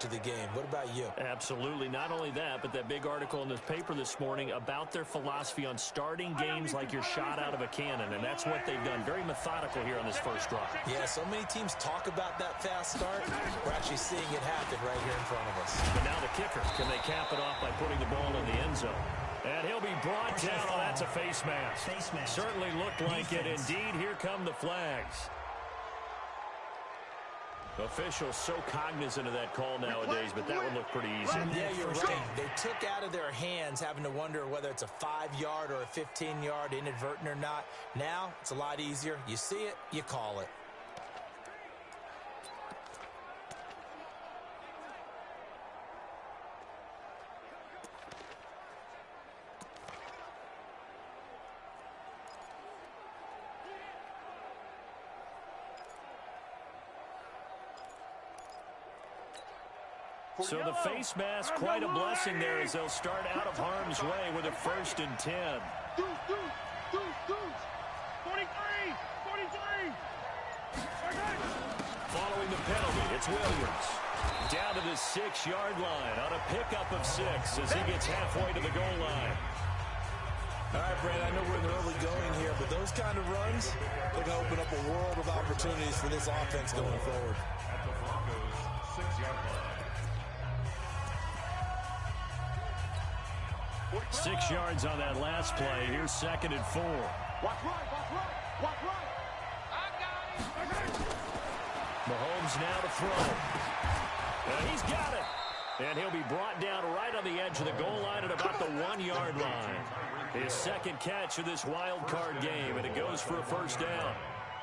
to the game. What about you? Absolutely. Not only that, but that big article in the paper this morning about their philosophy on starting games like you're shot out of a cannon, and that's what they've done. Very methodical here on this first drive. Yeah, so many teams talk about that fast start. We're actually seeing it happen right here in front of us. But now the kicker. Can they cap it off by putting the ball in the end zone? And he'll be brought down. Oh, that's a face mask. Certainly looked like it. Indeed, here come the flags. Officials so cognizant of that call nowadays, but that would look pretty easy. Yeah, you're right. They took out of their hands having to wonder whether it's a 5-yard or a 15-yard, inadvertent or not. Now, it's a lot easier. You see it, you call it. So the face mask, quite a blessing there as they'll start out of harm's way with a 1st and 10. 43. Following the penalty, it's Williams. Down to the 6-yard line on a pickup of 6 as he gets halfway to the goal line. All right, Brad, I know we're in the early going here, but those kind of runs, they're going to open up a world of opportunities for this offense going forward. At the Broncos' 6-yard line. 6 yards on that last play. Here's 2nd and 4. Watch right. I got it. Mahomes now to throw. And he's got it. And he'll be brought down right on the edge of the goal line at about the 1-yard line. His 2nd catch of this wild card game, and it goes for a 1st down.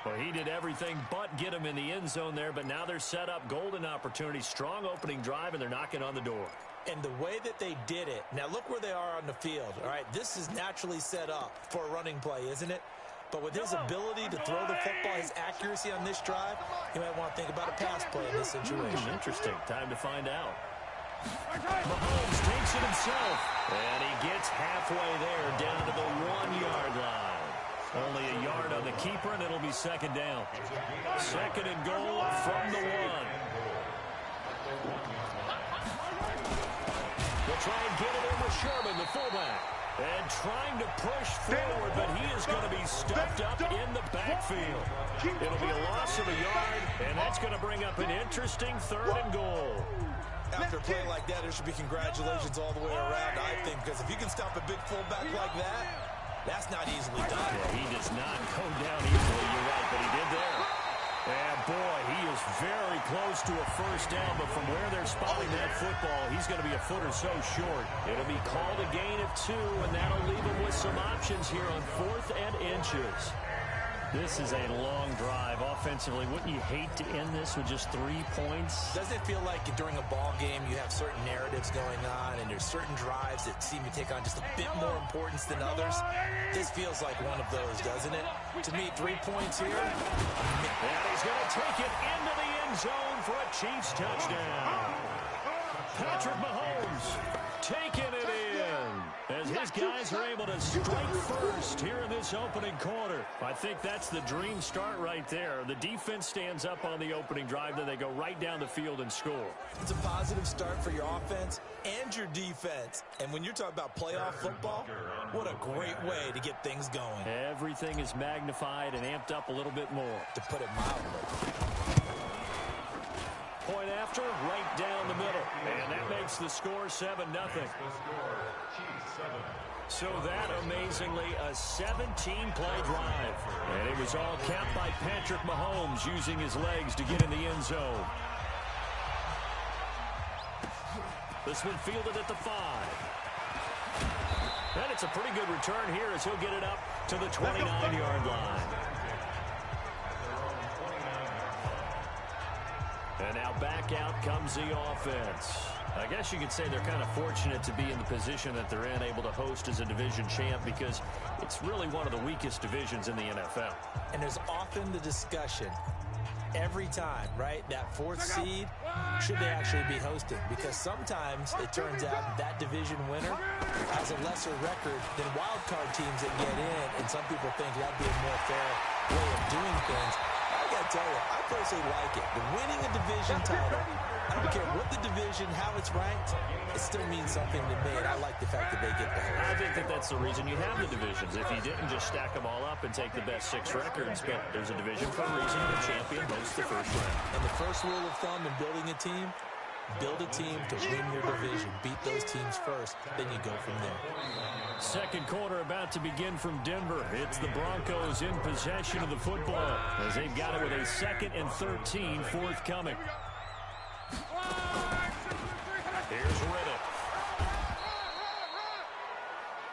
Well, he did everything but get him in the end zone there, but now they're set up. Golden opportunity, strong opening drive, and they're knocking on the door. And the way that they did it, now look where they are on the field. All right, this is naturally set up for a running play, isn't it? But with his ability to throw the football, his accuracy on this drive, you might want to think about a pass play in this situation. Interesting. Time to find out. Mahomes takes it himself, and he gets halfway there down to the 1-yard line. Only a yard on the keeper, and it'll be 2nd down. 2nd and goal from the 1. They'll try and get it in with Sherman, the fullback. And trying to push forward, but he is going to be stuffed up in the backfield. It'll be a loss of a yard, and that's going to bring up an interesting 3rd and goal. After a play like that, there should be congratulations all the way around, I think, because if you can stop a big fullback like that, that's not easily done. Yeah, he does not go down easily, you're right, but he did there. And, boy, he is very close to a 1st down, but from where they're spotting that football, he's going to be a foot or so short. It'll be called a gain of 2, and that'll leave him with some options here on 4th and inches. This is a long drive offensively. Wouldn't you hate to end this with just 3 points? Doesn't it feel like during a ball game you have certain narratives going on and there's certain drives that seem to take on just a bit more importance than others? This feels like one of those, doesn't it? To me, 3 points here. And he's going to take it into the end zone for a Chiefs touchdown. Patrick Mahomes taking it in as his guys are able to strike first here in this opening quarter. I think that's the dream start right there. The defense stands up on the opening drive, then they go right down the field and score. It's a positive start for your offense and your defense. And when you're talking about playoff football, what a great way to get things going. Everything is magnified and amped up a little bit more. To put it mildly. Point after, right down the middle. And that makes the score 7-0. So that, amazingly, a 17-play drive. And it was all capped by Patrick Mahomes using his legs to get in the end zone. This one fielded at the 5. And it's a pretty good return here as he'll get it up to the 29-yard line. And now back out comes the offense. I guess you could say they're kind of fortunate to be in the position that they're in, able to host as a division champ, because it's really one of the weakest divisions in the NFL. And there's often the discussion every time, right? That 4th seed, should they actually be hosting? Because sometimes it turns out that division winner has a lesser record than wild card teams that get in, and some people think that'd be a more fair way of doing things. I got to tell you, I personally like it. The winning a division title I don't care what the division, how it's ranked, it still means something to me, and I like the fact that they get the host. I think that that's the reason you have the divisions. If you didn't, just stack them all up and take the best 6 records. But there's a division for a reason. The champion hosts the first round. And the first rule of thumb in building a team, build a team to win your division. Beat those teams first, then you go from there. Second quarter about to begin from Denver. It's the Broncos in possession of the football as they've got it with a 2nd and 13 forthcoming. Here's Riddick.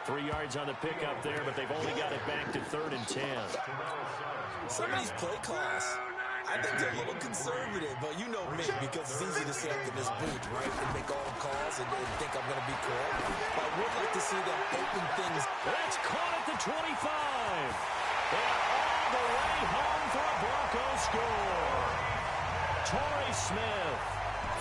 3 yards on the pickup there, but they've only got it back to 3rd and 10. Some of these play calls, I think they're a little conservative, but you know me, because it's easy to sit up in this booth, right, and make all the calls and think I'm going to be correct. But I would like to see them open things. That's caught at the 25. And all the way home for a Broncos score. Torrey Smith,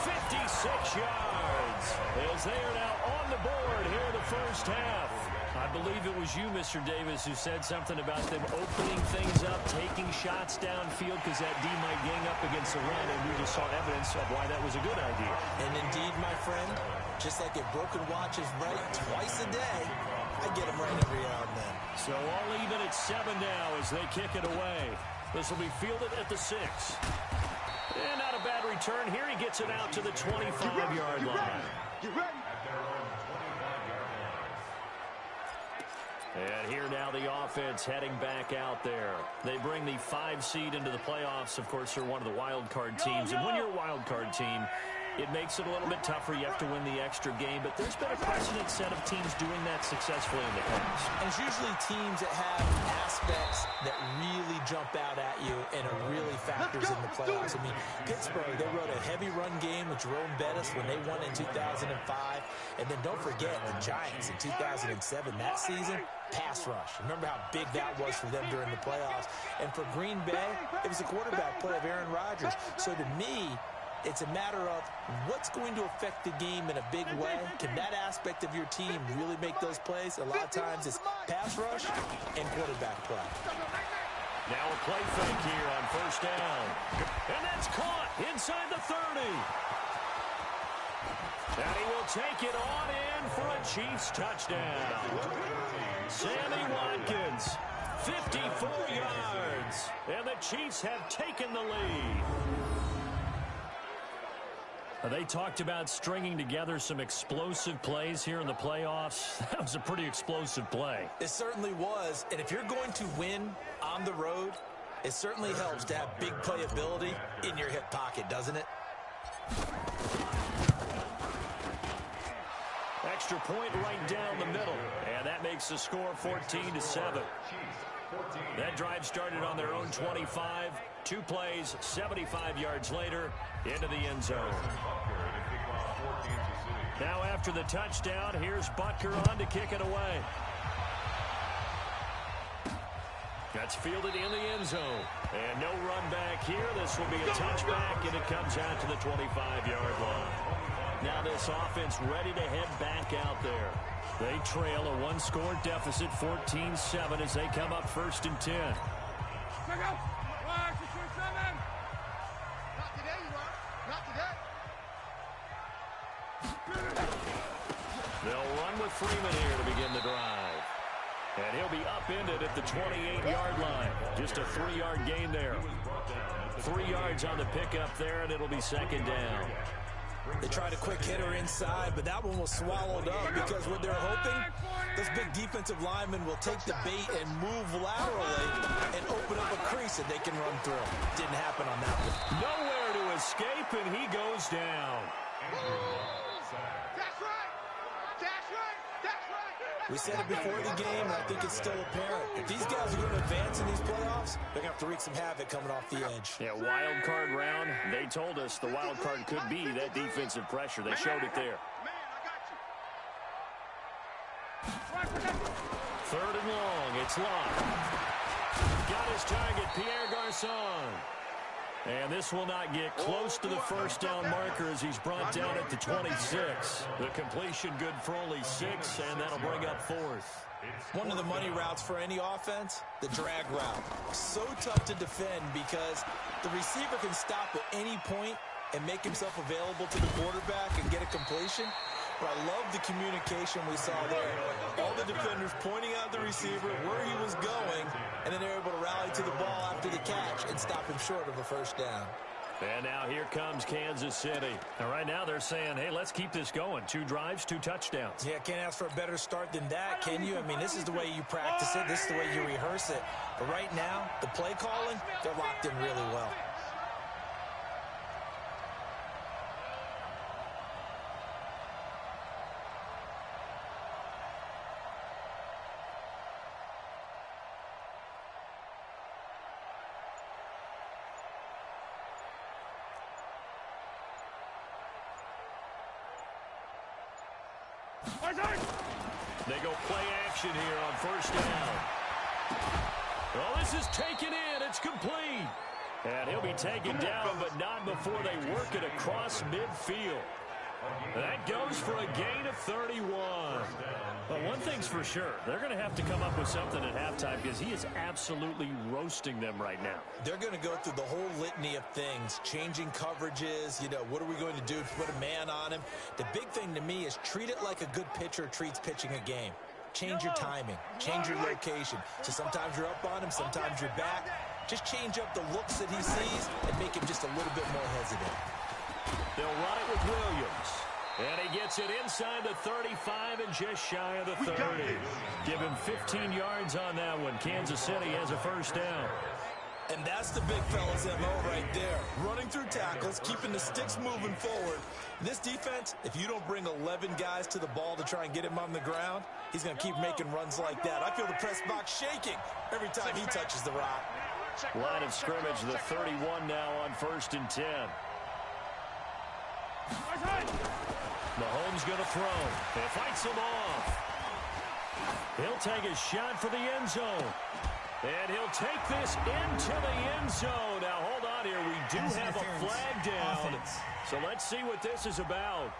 56 yards, as they are now on the board here in the first half. I believe it was you, Mr. Davis, who said something about them opening things up, taking shots downfield because that D might gang up against the run, and we just saw evidence of why that was a good idea. And indeed, my friend, just like a broken watch is right twice a day, I get them right every now and then. So all even at 7 now as they kick it away. This will be fielded at the 6. And not a bad return. Here he gets it out to the 25-yard line. Get ready. And here now the offense heading back out there. They bring the 5 seed into the playoffs. Of course, they're one of the wild card teams. And when you're a wild card team, it makes it a little bit tougher. You have to win the extra game. But there's been a precedent set of teams doing that successfully in the past. And it's usually teams that have aspects that really jump out at you and are really factors in the playoffs. I mean, Pittsburgh, they wrote a heavy run game with Jerome Bettis when they won in 2005. And then don't forget the Giants in 2007, that season, pass rush. Remember how big that was for them during the playoffs. And for Green Bay, it was a quarterback play of Aaron Rodgers. So to me, it's a matter of what's going to affect the game in a big way. Can that aspect of your team really make those plays? A lot of times it's pass rush and quarterback play. Now a play fake here on first down. And that's caught inside the 30. And he will take it on in for a Chiefs touchdown. Sammy Watkins, 54 yards. And the Chiefs have taken the lead. They talked about stringing together some explosive plays here in the playoffs. That was a pretty explosive play. It certainly was. And if you're going to win on the road, it certainly helps to have big playability in your hip pocket, doesn't it? Extra point right down the middle. And that makes the score 14-7. That drive started on their own 25. 2 plays, 75 yards later, into the end zone. Now after the touchdown, here's Butker on to kick it away. That's fielded in the end zone. And no run back here. This will be a touchback, and it comes out to the 25-yard line. Now this offense ready to head back out there. They trail a 1-score deficit, 14-7, as they come up 1st and 10. They'll run with Freeman here to begin the drive. And he'll be upended at the 28-yard line. Just a 3-yard gain there. 3 yards on the pickup there, and it'll be 2nd down. They tried a quick hitter inside, but that one was swallowed up because what they're hoping, this big defensive lineman will take the bait and move laterally and open up a crease that they can run through. Didn't happen on that one. Nowhere to escape, and he goes down. That's right. That's right. That's right. We said it before the game, and I think it's still apparent. If these guys are going to advance in these playoffs, they're going to have to wreak some havoc coming off the edge. Yeah, wild card round. They told us the wild card could be that defensive pressure. They showed it there. Man, I got you. 3rd and long. It's locked. Got his target, Pierre Garçon. And this will not get close to the first down marker as he's brought down at the 26. The completion good for only 6, and that'll bring up 4th. One of the money routes for any offense, the drag route. So tough to defend because the receiver can stop at any point and make himself available to the quarterback and get a completion. But I love the communication we saw there. All the defenders pointing out the receiver where he was going, and then they're able to rally to the ball after the catch and stop him short of a first down. And now here comes Kansas City. And right now they're saying, hey, let's keep this going. 2 drives, 2 touchdowns. Yeah, can't ask for a better start than that, can you? I mean, this is the way you practice it. This is the way you rehearse it. But right now, the play calling, they're locked in really well. They go play action here on first down. Oh, this is taken in. It's complete. And he'll be taken down, but not before they work it across midfield. That goes for a gain of 31. But one thing's for sure, they're going to have to come up with something at halftime because he is absolutely roasting them right now. They're going to go through the whole litany of things, changing coverages, what are we going to do to put a man on him? The big thing to me is treat it like a good pitcher treats pitching a game. Change your timing, change your location. So sometimes you're up on him, sometimes you're back. Just change up the looks that he sees and make him just a little bit more hesitant. They'll run it with Williams. And he gets it inside the 35 and just shy of the 30. Give him 15 yards on that one. Kansas City has a first down. And that's the big fella's MO right there. Running through tackles, keeping the sticks moving forward. This defense, if you don't bring 11 guys to the ball to try and get him on the ground, he's going to keep making runs like that. I feel the press box shaking every time he touches the rock. Line of scrimmage, the 31 now on 1st and 10. Mahomes going to throw. He fights him off. He'll take a shot for the end zone. And he'll take this into the end zone. Now, hold on here. We do have a flag down. So let's see what this is about.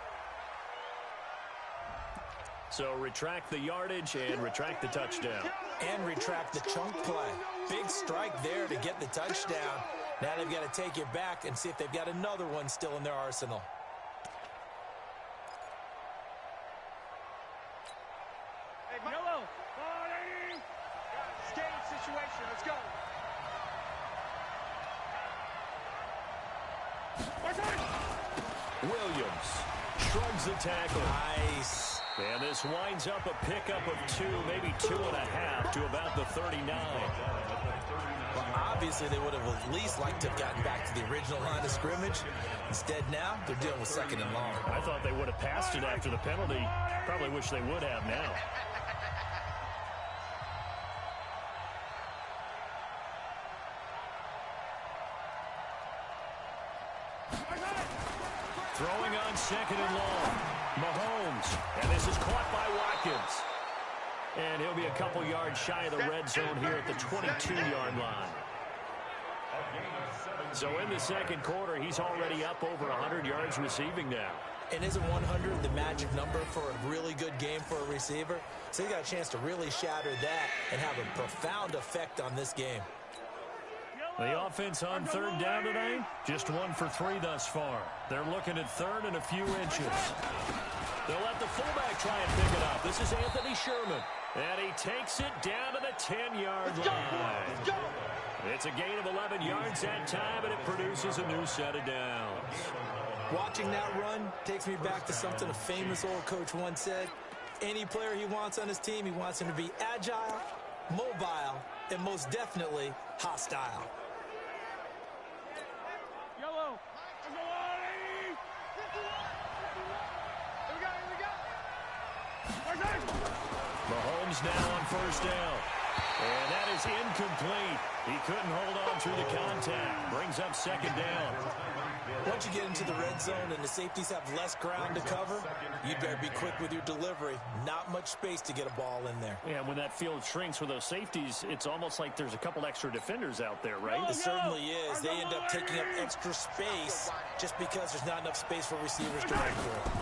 So retract the yardage and retract the touchdown. And retract the chunk play. Big strike there to get the touchdown. Now they've got to take it back and see if they've got another one still in their arsenal. Yellow. Skate situation. Let's go. Williams shrugs the tackle. Nice. And this winds up a pickup of 2, maybe 2.5 to about the 39. Well, obviously, they would have at least liked to have gotten back to the original line of scrimmage. Instead, now, they're dealing with 2nd and long. I thought they would have passed it after the penalty. Probably wish they would have now. Throwing on 2nd and long. Mahomes. And this is caught by Watkins. And he'll be a couple yards shy of the red zone here at the 22-yard line. So in the 2nd quarter, he's already up over 100 yards receiving now. And isn't 100 the magic number for a really good game for a receiver? So he got a chance to really shatter that and have a profound effect on this game. The offense on 3rd down today, just 1 for 3 thus far. They're looking at 3rd and a few inches. They'll let the fullback try and pick it up. This is Anthony Sherman. And he takes it down to the 10-yard line. Let's go. It's a gain of 11 yards that time, and it produces a new set of downs. Watching that run takes me back to something a famous old coach once said. Any player he wants on his team, he wants him to be agile, mobile, and most definitely hostile. Yellow. Here we go. Mahomes now on 1st down. And that is incomplete. He couldn't hold on through the contact. Brings up 2nd down. Once you get into the red zone and the safeties have less ground to cover, you better be quick with your delivery. Not much space to get a ball in there. Yeah, when that field shrinks with those safeties, it's almost like there's a couple extra defenders out there, right? It certainly is. They end up taking up extra space just because there's not enough space for receivers to run through.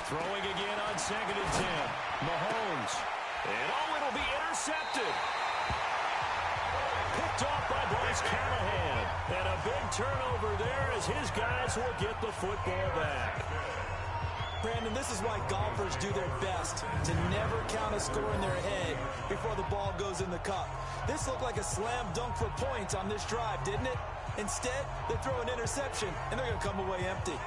Throwing again on 2nd and 10. Mahomes. And it'll be intercepted. Picked off by Brown. Here's Callahan. And a big turnover there as his guys will get the football back. Brandon, this is why golfers do their best to never count a score in their head before the ball goes in the cup. This looked like a slam dunk for points on this drive, didn't it? Instead, they throw an interception, and they're going to come away empty.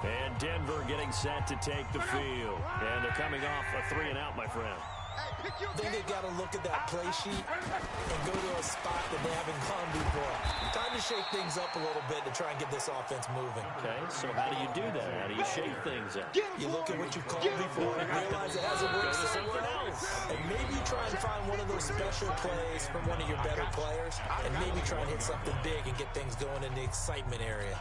And Denver getting set to take the field. And they're coming off a 3-and-out, my friend. I think they got to look at that play sheet and go to a spot that they haven't gone before. Time to shake things up a little bit to try and get this offense moving. Okay, so how do you do that? How do you shake things up? You look at what you called before and realize it hasn't worked so well. And maybe you try and find one of those special plays from one of your better players, and maybe try and hit something big and get things going in the excitement area.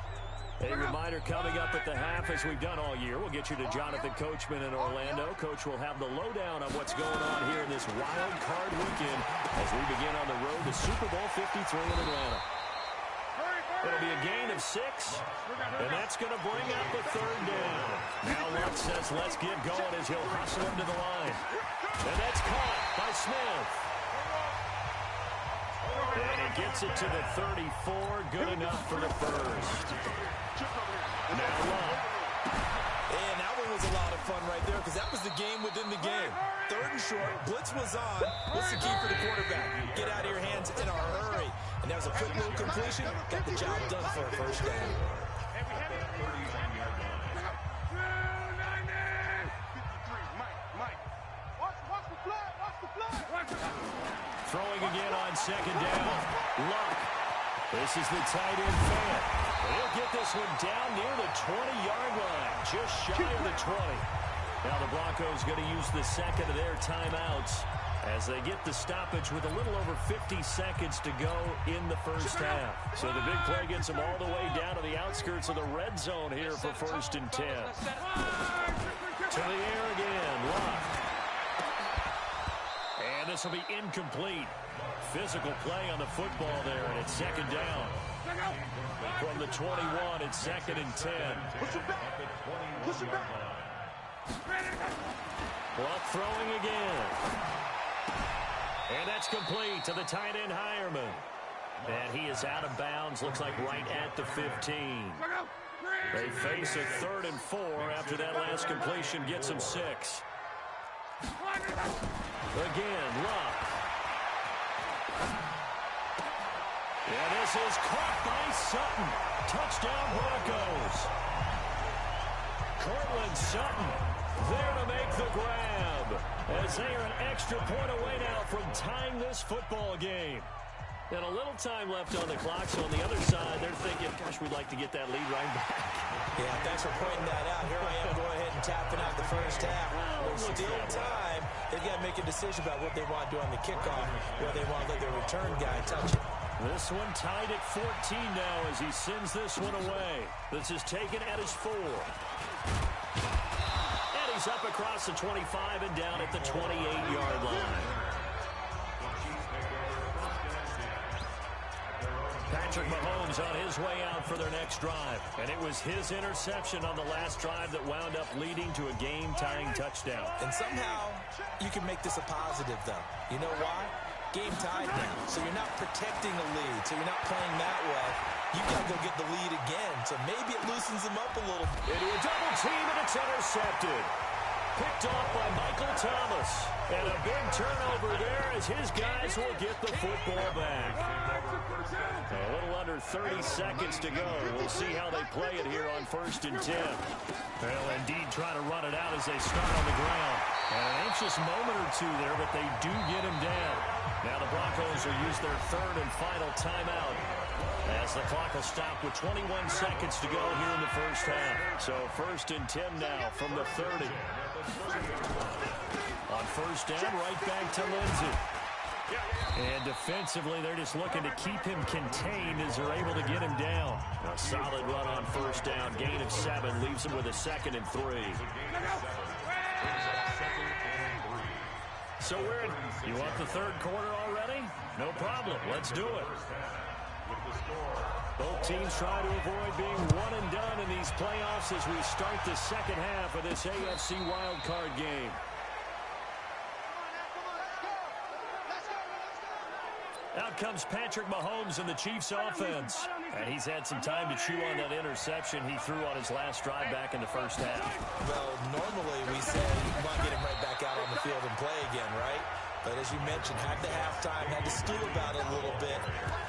A reminder coming up at the half, as we've done all year. We'll get you to Jonathan Coachman in Orlando. Coach will have the lowdown on what's going on here in this wild card weekend as we begin on the road to Super Bowl 53 in Atlanta. It'll be a gain of 6, and that's going to bring up a 3rd down. Now Luck says let's get going as he'll hustle him to the line. And that's caught by Smith. And he gets it to the 34. Good enough for the first. Now Luck. And that one was a lot of fun right there because that was the game within the game. 3rd and short. Blitz was on. What's the key for the quarterback? Get out of your hands in a hurry. And that was a quick little completion. Got the job done for a first down. Throwing again on 2nd down. Luck. This is the tight end fan. He'll get this one down near the 20-yard line. Just shy of the 20. Now the Broncos going to use the second of their timeouts as they get the stoppage with a little over 50 seconds to go in the first half. So the big play gets them all the way down to the outskirts of the red zone here for 1st and 10. To the air again. Luck. And this will be incomplete. Physical play on the football there, and it's 2nd down. From the 21, it's 2nd and 10. Luck throwing again. And that's complete to the tight end Hireman. And he is out of bounds, looks like right at the 15. They face a 3rd and 4 after that last completion gets them 6. Again, Luck. And this is caught by Sutton. Touchdown Broncos. Cortland Sutton there to make the grab as they are an extra point away now from tying this football game. And a little time left on the clock, so on the other side, they're thinking, gosh, we'd like to get that lead right back. Yeah, thanks for pointing that out. Here I am going ahead and tapping out the first half. There's still time. They've got to make a decision about what they want to do on the kickoff, whether they want to let their return guy touch it. This one tied at 14 now as he sends this one away. This is taken at his 4. And he's up across the 25 and down at the 28-yard line. Patrick Mahomes on his way out for their next drive. And it was his interception on the last drive that wound up leading to a game-tying touchdown. And somehow you can make this a positive, though. You know why? Game tied now, so you're not protecting the lead, so you're not playing that way. You've got to go get the lead again, so maybe it loosens them up a little. Into a double team, and it's intercepted. Picked off by Michael Thomas. And a big turnover there as his guys will get the football back. A little under 30 seconds to go. We'll see how they play it here on 1st and 10. They'll indeed try to run it out as they start on the ground. An anxious moment or two there, but they do get him down. Now the Broncos will use their 3rd and final timeout as the clock will stop with 21 seconds to go here in the first half. So 1st and 10 now from the 30. On 1st down, right back to Lindsey. And defensively, they're just looking to keep him contained as they're able to get him down. A solid run on 1st down. Gain of 7 leaves him with a 2nd and 3. So we're in. You want the 3rd quarter already? No problem. Let's do it. Both teams try to avoid being one and done in these playoffs as we start the 2nd half of this AFC wildcard game. Out comes Patrick Mahomes in the Chiefs offense. And he's had some time to chew on that interception he threw on his last drive back in the first half. Well, normally we say you want to get him right back out on the field and play again, right? But as you mentioned, had the halftime, had to stew about it a little bit.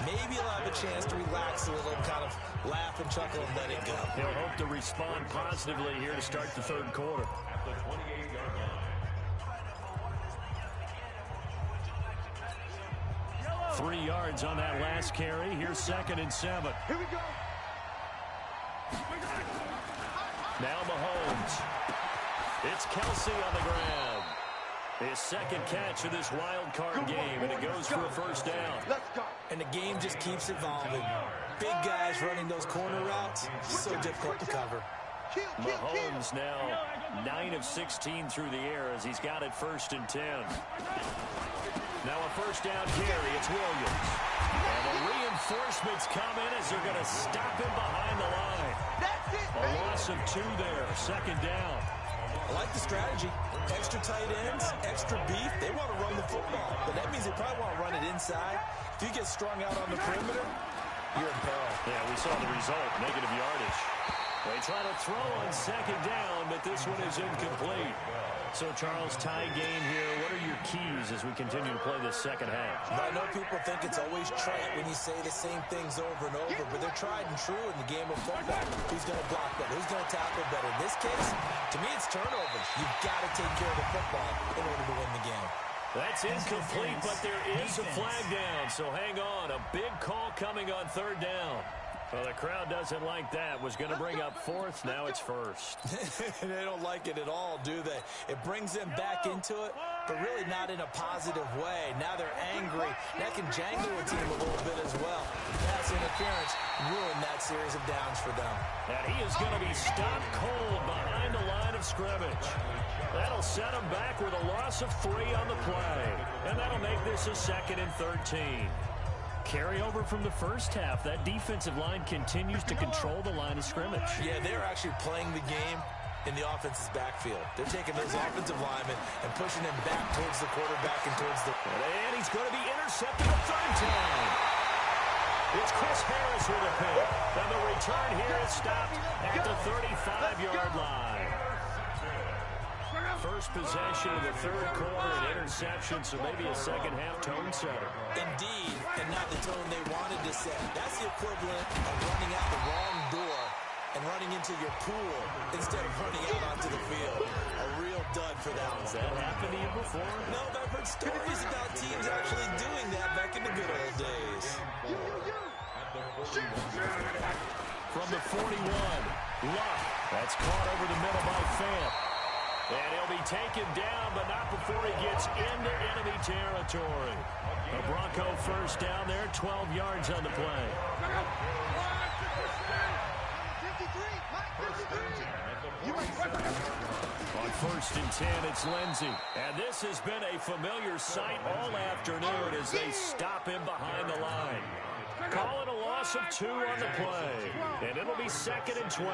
Maybe he'll have a chance to relax a little, kind of laugh and chuckle and let it go. He'll hope to respond positively here to start the third quarter. At the 28-yard line. 3 yards on that last carry. Here's 2nd and 7. Here we go. Now Mahomes. It's Kelsey on the ground. His second catch of this wild card game, and it goes for a first down. Let's go. And the game just keeps evolving. Big guys running those corner routes, so difficult to cover. Mahomes now 9 of 16 through the air as he's got it 1st and 10. Now a first down carry. It's Williams. And the reinforcements come in as they're going to stop him behind the line. A loss of 2 there. 2nd down. I like the strategy. Extra tight ends, extra beef. They want to run the football, but that means they probably want to run it inside. If you get strung out on the perimeter, you're in peril. Yeah, we saw the result. Negative yardage. They try to throw on 2nd down, but this one is incomplete. So, Charles, tie game here. What are your keys as we continue to play this second half? I know people think it's always trite when you say the same things over and over, but they're tried and true in the game of football. Who's going to block better? Who's going to tackle better? In this case, to me, it's turnovers. You've got to take care of the football in order to win the game. That's incomplete, but there is a flag down, so hang on. A big call coming on 3rd down. Well, the crowd doesn't like that. Was going to bring up 4th. Now it's 1st. They don't like it at all, do they? It brings them back into it, but really not in a positive way. Now they're angry. That can jangle a team a little bit as well. Pass interference ruined that series of downs for them. And he is going to be stopped cold behind the line of scrimmage. That'll set him back with a loss of 3 on the play. And that'll make this a 2nd and 13. Carry over from the first half. That defensive line continues to control the line of scrimmage. Yeah, they're actually playing the game in the offense's backfield. They're taking those offensive linemen and pushing them back towards the quarterback and towards the... And he's going to be intercepted a 3rd time. It's Chris Harris with a pick. And the return here is stopped at the 35-yard line. First possession of the 3rd quarter, an interception, so maybe a second-half tone setter. Indeed, and not the tone they wanted to set. That's the equivalent of running out the wrong door and running into your pool instead of running out onto the field. A real dud for that one. Has that happened to you before? No, but I've heard stories about teams actually doing that back in the good old days. From the 41, Luck. That's caught over the middle by Fant. And he'll be taken down, but not before he gets into enemy territory. A Bronco first down there, 12 yards on the play. On 1st and 10, it's Lindsey. And this has been a familiar sight all afternoon as they stop him behind the line. Call it a loss of 2 on the play. And it'll be 2nd and 12.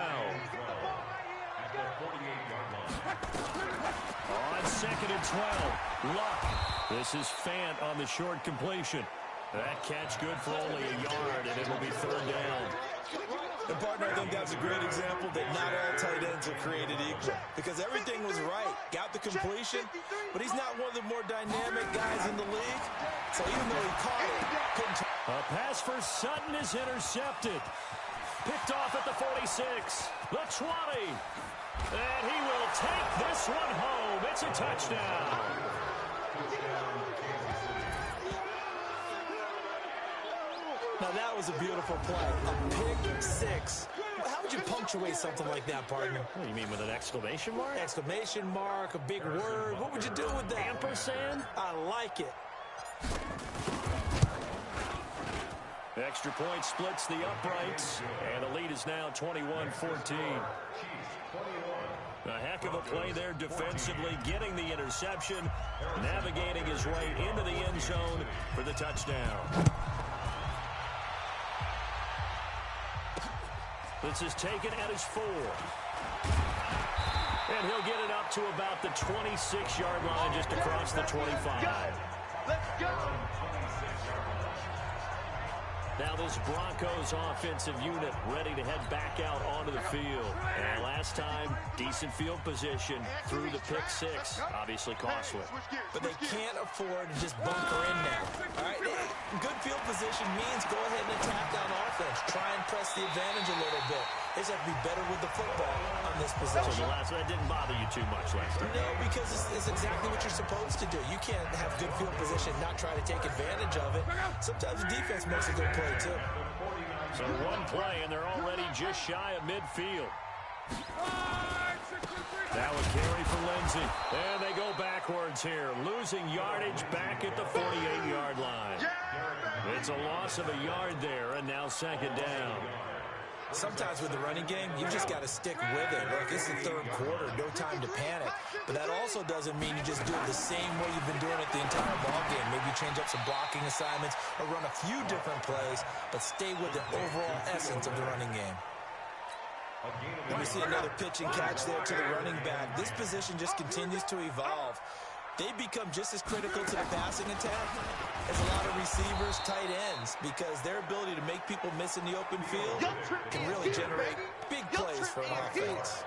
On 2nd and 12, Luck. This is Fant on the short completion. That catch good for only a yard, and it'll be 3rd down. And, partner, I think that's a great example that not all tight ends are created equal. Because everything was right. Got the completion, but he's not one of the more dynamic guys in the league. So even though he caught it, couldn't... A pass for Sutton is intercepted. Picked off at the 46, the 20. And he will take this one home. It's a touchdown. Now, that was a beautiful play. A pick 6. How would you punctuate something like that, partner? What do you mean, with an exclamation mark? Exclamation mark, a big word. What would you do with that? Ampersand? I like it. Extra point splits the uprights, and the lead is now 21-14. A heck of a play there defensively, getting the interception, navigating his way into the end zone for the touchdown. This is taken at his 4. And he'll get it up to about the 26-yard line, just across the 25. Let's go. Now this Broncos offensive unit ready to head back out onto the field. And last time, decent field position through the pick six. Obviously costly. But they can't afford to just bunker in now. All right? Good field position means go ahead and attack on offense. Try and press the advantage a little bit. They just have to be better with the football on this possession. So that didn't bother you too much last time? No, because it's exactly what you're supposed to do. You can't have good field position and not try to take advantage of it. Sometimes the defense makes a good play, too. So one play, and they're already just shy of midfield. Now a carry for Lindsey. And they go backwards here, losing yardage back at the 48-yard line. It's a loss of a yard there, and now second down. Sometimes with the running game, you've just got to stick with it. Look, it's the third quarter, no time to panic. But that also doesn't mean you just do it the same way you've been doing it the entire ballgame. Maybe you change up some blocking assignments or run a few different plays, but stay with the overall essence of the running game. And we see another pitch and catch there to the running back. This position just continues to evolve. They become just as critical to the passing attack as a lot of receivers, tight ends, because their ability to make people miss in the open field can really generate big plays for an offense.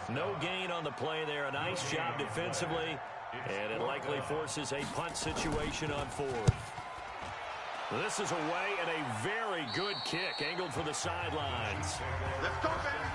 No gain on the play there. A nice job defensively, and it likely forces a punt situation on fourth. This is away, and a very good kick angled for the sidelines. Let's go, baby.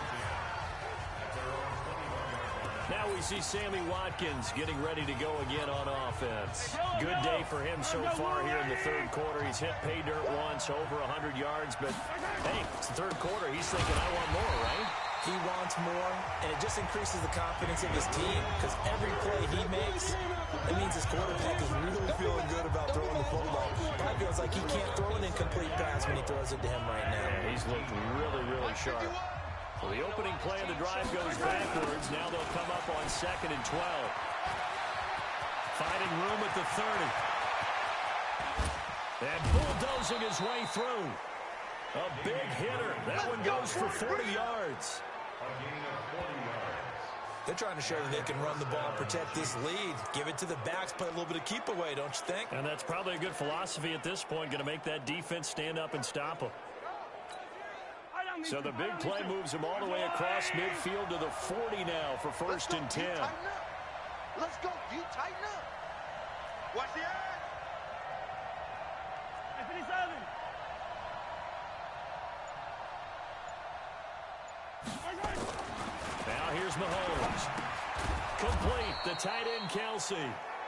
Now we see Sammy Watkins getting ready to go again on offense. Good day for him so far here in the third quarter. He's hit pay dirt once, over 100 yards, but hey, it's the third quarter. He's thinking, I want more, right? He wants more, and it just increases the confidence of his team, because every play he makes, it means his quarterback is really feeling good about throwing the football. Probably feels like he can't throw an incomplete pass when he throws it to him right now. Yeah, he's looked really, really sharp. So the opening play of the drive goes backwards. Now they'll come up on 2nd and 12. Finding room at the 30. And bulldozing his way through. A big hitter. That one goes for 40 yards. They're trying to show that they can run the ball and protect this lead. Give it to the backs, play a little bit of keep away, don't you think? And that's probably a good philosophy at this point, going to make that defense stand up and stop them. So the big play moves him all the way across midfield to the 40 now for 1st and 10. Let's go, you tighten up. Watch the edge. 57. Now here's Mahomes. Complete, the tight end Kelsey.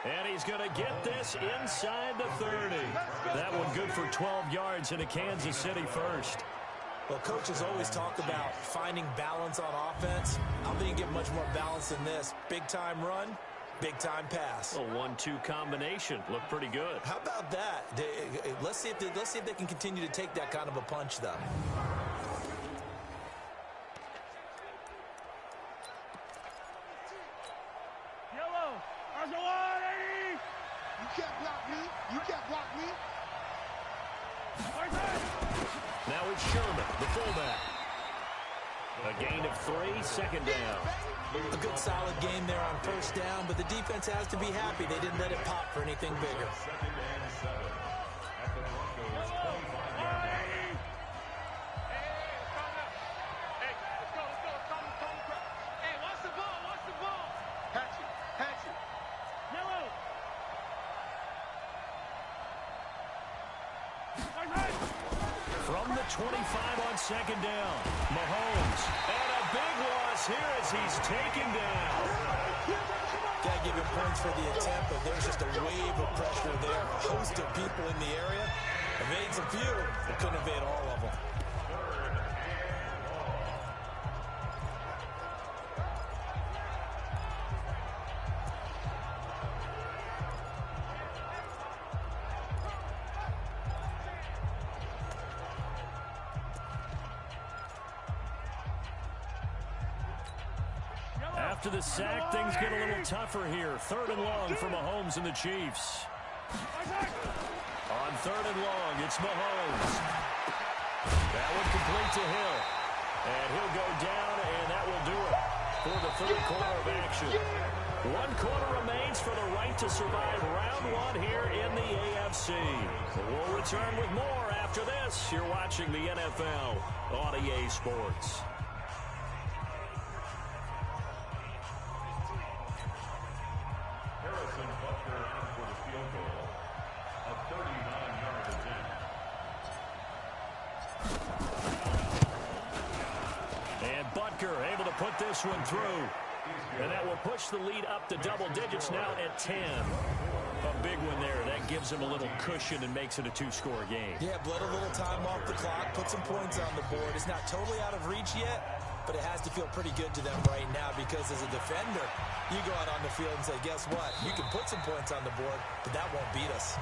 And he's going to get this inside the 30. That one good for 12 yards into Kansas City first. Well, coaches always talk about finding balance on offense. I don't think you get much more balance than this. Big-time run, big-time pass. A 1-2 combination. Looked pretty good. How about that? Let's see if they can continue to take that kind of a punch, though. Yellow. You can't block me. You can't block me. Now it's Sherman, the fullback. A gain of 3, 2nd down. A good solid game there on 1st down, but the defense has to be happy. They didn't let it pop for anything bigger. From the 25 on 2nd down, Mahomes. And a big loss here as he's taken down. Gotta give him points for the attempt, but there's just a wave of pressure there. A host of people in the area. Evades a few, but couldn't evade all of them. After the sack, things get a little tougher here. 3rd and long for Mahomes and the Chiefs. On 3rd and long, it's Mahomes. That one complete to Hill. And he'll go down, and that will do it for the 3rd quarter of action. 1 quarter remains for the right to survive round 1 here in the AFC. We'll return with more after this. You're watching the NFL on EA Sports. Harrison Butker in for the field goal. A 39-yard attempt. And Butker able to put this one through. And that will push the lead up to double digits now at 10. A big one there. That gives him a little cushion and makes it a 2-score game. Yeah, bled a little time off the clock, put some points on the board. It's not totally out of reach yet, but it has to feel pretty good to them right now because as a defender, you go out on the field and say, guess what? You can put some points on the board, but that won't beat us.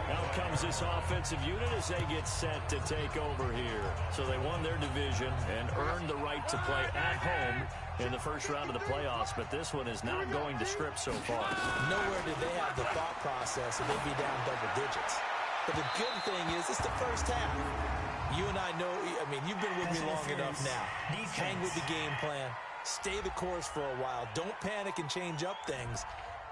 Out comes this offensive unit as they get set to take over here. So they won their division and earned the right to play at home in the first round of the playoffs, but this one is not going to script so far. Nowhere did they have the thought process that they'd be down double digits. But the good thing is it's the first half. You and I know, I mean, you've been with me long enough now. Hang with the game plan. Stay the course for a while. Don't panic and change up things.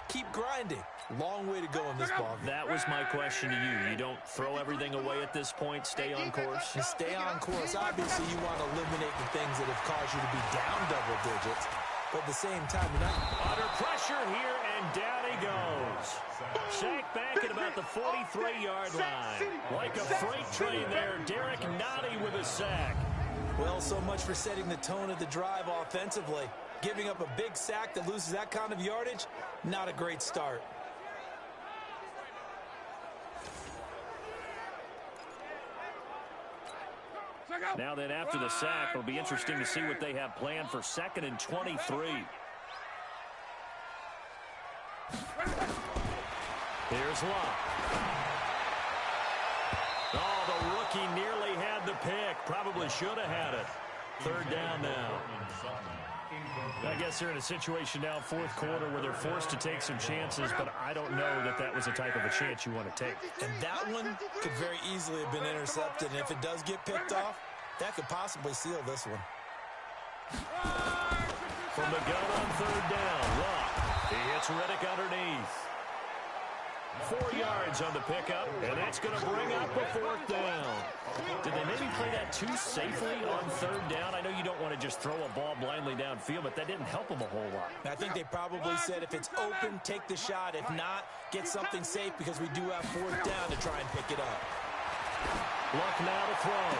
Keep grinding. Long way to go in this ballgame. That was my question to you. You don't throw everything away at this point. Stay on course. You stay on course. Obviously, you want to eliminate the things that have caused you to be down double digits. But at the same time, you're not under pressure here, and down he goes. Sacked back at about the 43-yard line. Like a freight train there, Derek Nottie with a sack. Well, so much for setting the tone of the drive offensively. Giving up a big sack that loses that kind of yardage, not a great start. Now then, after the sack, it'll be interesting to see what they have planned for 2nd and 23. Here's Locke. Oh, the rookie nearly had the pick. Probably should have had it. 3rd down now. I guess they're in a situation now, 4th quarter, where they're forced to take some chances, but I don't know that that was the type of a chance you want to take. And that one could very easily have been intercepted, and if it does get picked off, that could possibly seal this one. From the gun on 3rd down, Locke. He hits Riddick underneath. 4 yards on the pickup, and that's going to bring up a 4th down. Did they maybe play that too safely on 3rd down? I know you don't want to just throw a ball blindly downfield, but that didn't help them a whole lot. I think they probably said if it's open, take the shot. If not, get something safe because we do have 4th down to try and pick it up. Luck now to throw.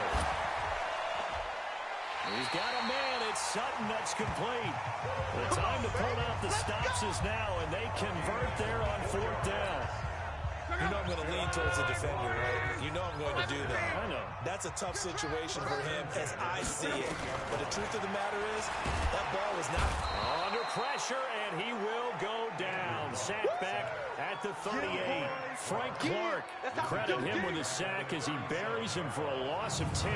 He's got a man. It's Sutton that's complete. The time to pull out the stops is now, and they convert there on 4th down. You know I'm going to lean towards the defender, right? You know I'm going to do that. I know. That's a tough situation for him as I see it. But the truth of the matter is, that ball was not under pressure, and he will go down. Sacked back at the 38. Frank Clark, credit him with a sack as he buries him for a loss of 10.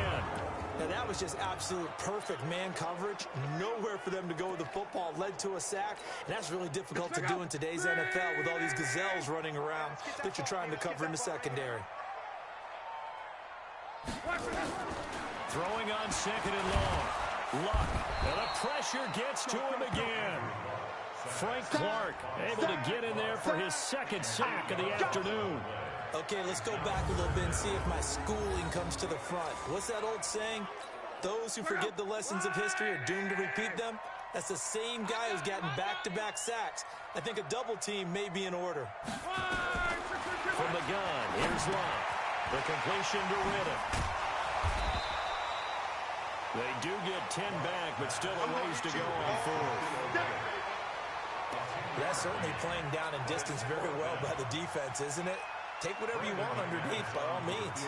Now, that was just absolute perfect man coverage. Nowhere for them to go with the football. Led to a sack. And that's really difficult to do in today's NFL with all these gazelles running around that you're trying to cover in the secondary. Throwing on 2nd and long. Luck. And the pressure gets to him again. Frank Clark able to get in there for his 2nd sack of the afternoon. Okay, let's go back a little bit and see if my schooling comes to the front. What's that old saying? Those who forget the lessons of history are doomed to repeat them. That's the same guy who's gotten back-to-back sacks. I think a double team may be in order. From the gun, here's Locke. The completion to Riddick. They do get 10 back, but still a ways to go on 4th. That's certainly playing down in distance very well by the defense, isn't it? Take whatever you want underneath, by all means.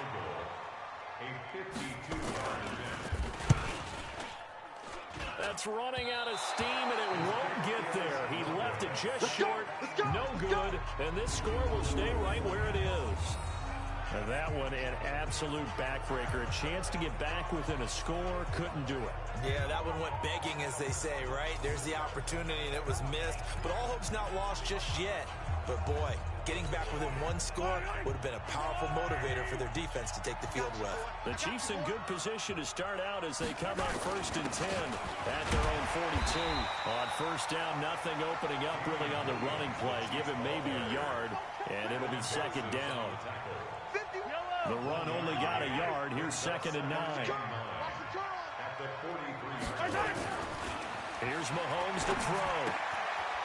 That's running out of steam, and it won't get there. He left it just short, no good, and this score will stay right where it is. And that one, an absolute backbreaker. A chance to get back within a score, couldn't do it. Yeah, that one went begging, as they say, right? There's the opportunity, and it was missed. But all hope's not lost just yet. But, boy, Getting back within one score would have been a powerful motivator for their defense to take the field with. The Chiefs in good position to start out as they come up 1st and 10 at their own 42. On 1st down, nothing opening up really on the running play. Give him maybe a yard, and it'll be 2nd down. The run only got a yard. Here's 2nd and 9. Here's Mahomes to throw.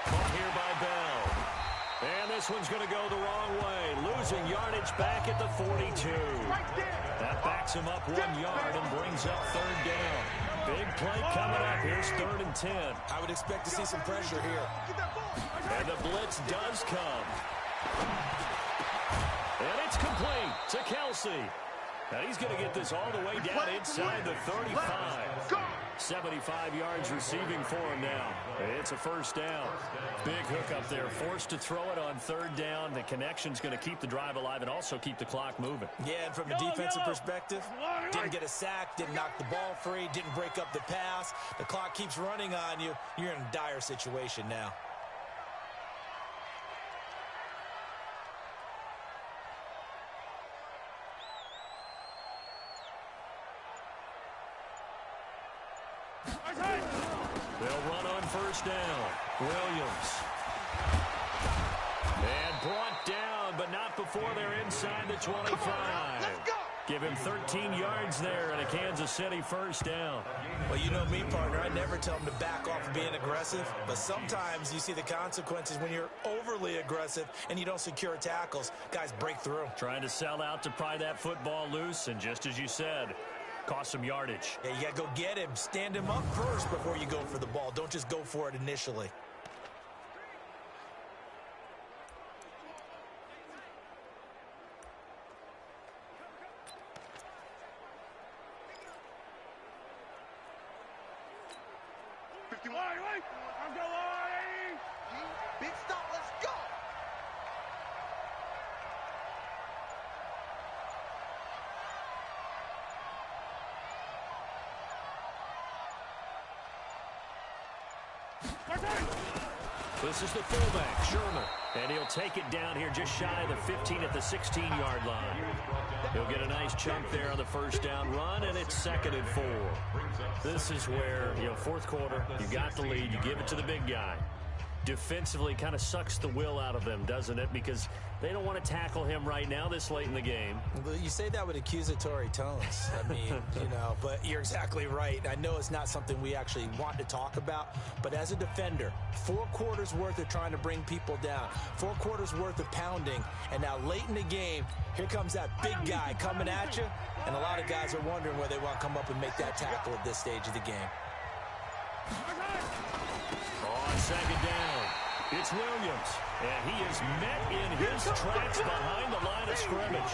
Caught here by Bell. And this one's going to go the wrong way. Losing yardage back at the 42. That backs him up 1 yard and brings up 3rd down. Big play coming up. Here's 3rd and 10. I would expect to see some pressure here. And the blitz does come. And it's complete to Kelsey. And he's going to get this all the way down inside the 35. 75 yards receiving for him now. It's a 1st down. Big hook up there. Forced to throw it on 3rd down. The connection's going to keep the drive alive and also keep the clock moving. Yeah, and from a defensive perspective, didn't get a sack, didn't knock the ball free, didn't break up the pass. The clock keeps running on you. You're in a dire situation now. They'll run on 1st down. Williams. And brought down, but not before they're inside the 25. Give him 13 yards there and a Kansas City 1st down. Well, you know me, partner. I never tell them to back off of being aggressive, but sometimes you see the consequences when you're overly aggressive and you don't secure tackles. Guys break through. Trying to sell out to pry that football loose, and just as you said, cost some yardage. Yeah, you got to go get him. Stand him up first before you go for the ball. Don't just go for it initially. Big stop, let's go! This is the fullback, Sherman. And he'll take it down here just shy of the 15 at the 16-yard line. He'll get a nice chunk there on the 1st down run, and it's 2nd and 4. This is where, 4th quarter, you got the lead, you give it to the big guy. Defensively kind of sucks the will out of them, doesn't it? Because they don't want to tackle him right now this late in the game. Well, you say that with accusatory tones. I mean, but you're exactly right. I know it's not something we actually want to talk about, but as a defender, 4 quarters worth of trying to bring people down, 4 quarters worth of pounding, and now late in the game, here comes that big guy coming at you, and a lot of guys are wondering whether they want to come up and make that tackle at this stage of the game. On 2nd down, it's Williams, and he is met in his tracks behind the line of scrimmage.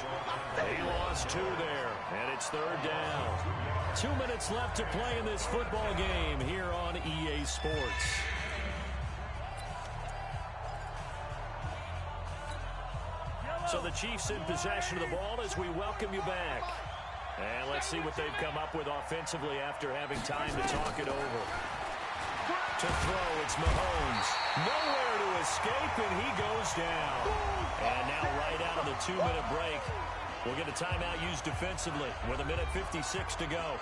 He lost 2 there, and it's 3rd down. 2 minutes left to play in this football game here on EA Sports. So the Chiefs in possession of the ball as we welcome you back. And let's see what they've come up with offensively after having time to talk it over. To throw, it's Mahomes. Nowhere to escape, and he goes down. And now right out of the 2-minute break, we'll get a timeout used defensively with 1:56 to go.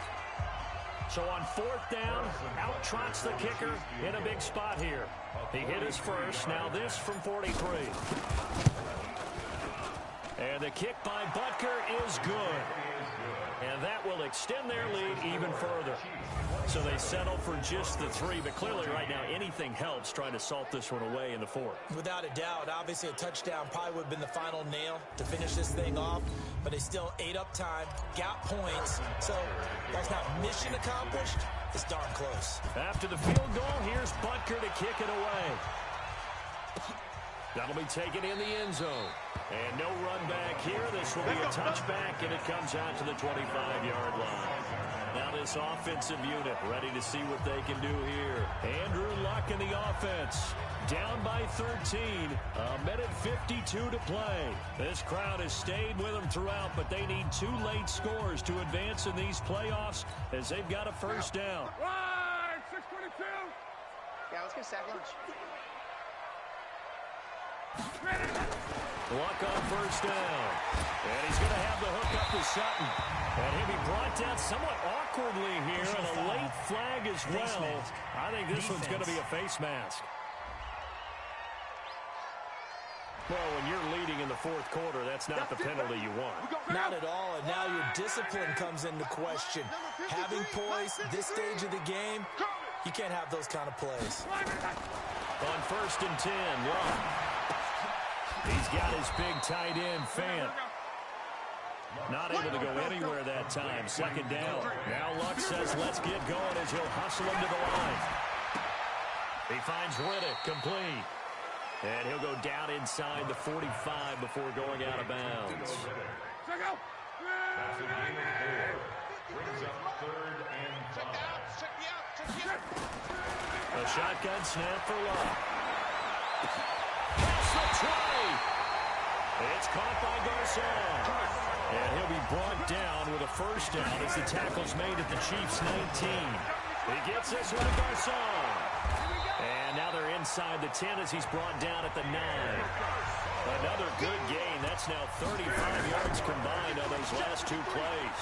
So on 4th down, out trots the kicker in a big spot here. He hit his first, now this from 43. And the kick by Butker is good. And that will extend their lead even further. So they settle for just the 3, but clearly right now anything helps trying to salt this one away in the 4th. Without a doubt, obviously a touchdown probably would have been the final nail to finish this thing off, but they still ate up time, got points, so that's not mission accomplished. It's darn close. After the field goal, here's Butker to kick it away. That'll be taken in the end zone. And no run back here. This will be a touchback, and it comes out to the 25-yard line. Now this offensive unit ready to see what they can do here. Andrew Luck in the offense. Down by 13. 1:52 to play. This crowd has stayed with them throughout, but they need 2 late scores to advance in these playoffs as they've got a 1st down. Right, 6:22. Yeah, let's get second. Luck on first down. And he's going to have the hook up to Sutton. And he'll be brought down somewhat awkwardly here. And a late flag as well. I think this one's going to be a face mask. Well, when you're leading in the fourth quarter, that's not the penalty you want. Not at all, and now your discipline comes into question. Having poise this stage of the game, you can't have those kind of plays. On first and 10, Luck. He's got his big tight end, Fant. Not able to go anywhere that time. Second down. Now Luck says, let's get going as he'll hustle him to the line. He finds Riddick, complete. And he'll go down inside the 45 before going out of bounds. Brings up 3rd and 5. A shotgun snap for Luck. Pass the try. It's caught by Garcon. And he'll be brought down with a first down as the tackle's made at the Chiefs' 19. He gets this one to Garcon. And now they're inside the 10 as he's brought down at the 9. Another good gain. That's now 35 yards combined on those last two plays.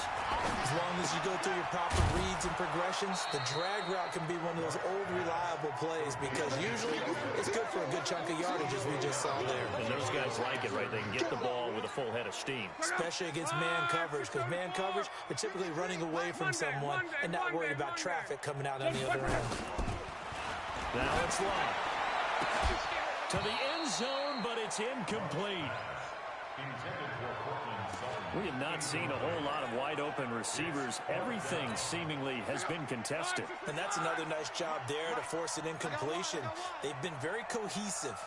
As long as you go through your proper reads and progressions, the drag route can be one of those old reliable plays because usually it's good for a good chunk of yardage as we just saw there. And those guys like it, right? They can get the ball with a full head of steam. Especially against man coverage, because man coverage, they're typically running away from someone and not worried about traffic coming out on the other end. Now it's Luck. To the end zone, but it's incomplete. We have not seen a whole lot of wide-open receivers. Everything seemingly has been contested. And that's another nice job there to force an incompletion. They've been very cohesive,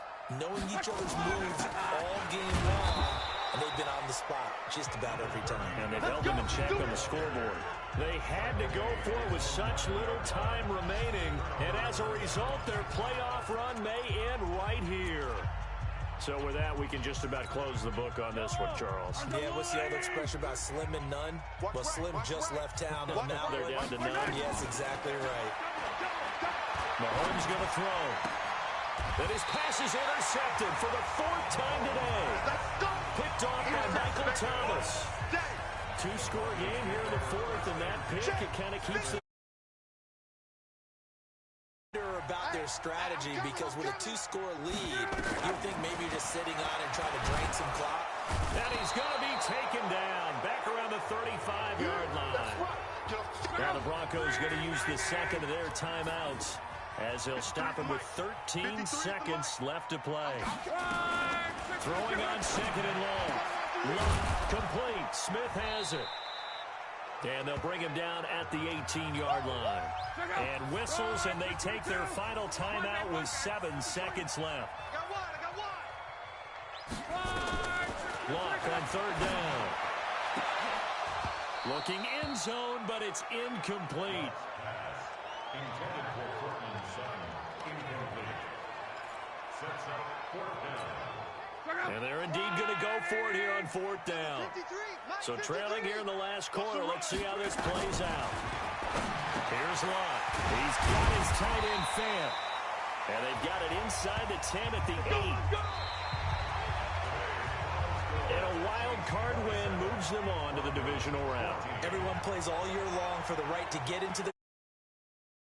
knowing each other's moves all game long, and they've been on the spot just about every time. And they've held them in check on the scoreboard. They had to go for it with such little time remaining, and as a result, their playoff run may end right here. So with that, we can just about close the book on this one, Charles. Yeah, what's the old expression about slim and none? Well, Slim just left town, and now they're down to none. Yes, exactly right. Mahomes going to throw. And his pass is intercepted for the 4th time today. Picked off by Michael Thomas. Two-score game here in the 4th, and that pick, it kind of keeps the about their strategy, because with a 2-score lead, you think maybe you're just sitting on and trying to drain some clock. And he's going to be taken down back around the 35-yard line. Now the Broncos going to use the second of their timeouts as they'll stop him with 13 seconds left to play. Throwing on second and long. Luck complete. Smith has it. And they'll bring him down at the 18-yard line. And whistles, and they take their final timeout with 7 seconds left. Luck on 3rd down. Looking end zone, but it's incomplete. Intended for Portland 7. Incomplete. Sets up 4th down. And they're indeed going to go for it here on 4th down. So trailing here in the last quarter. Let's see how this plays out. Here's Luck. He's got his tight end Fant. And they've got it inside the 10 at the 8. And a wild card win moves them on to the divisional round. Everyone plays all year long for the right to get into the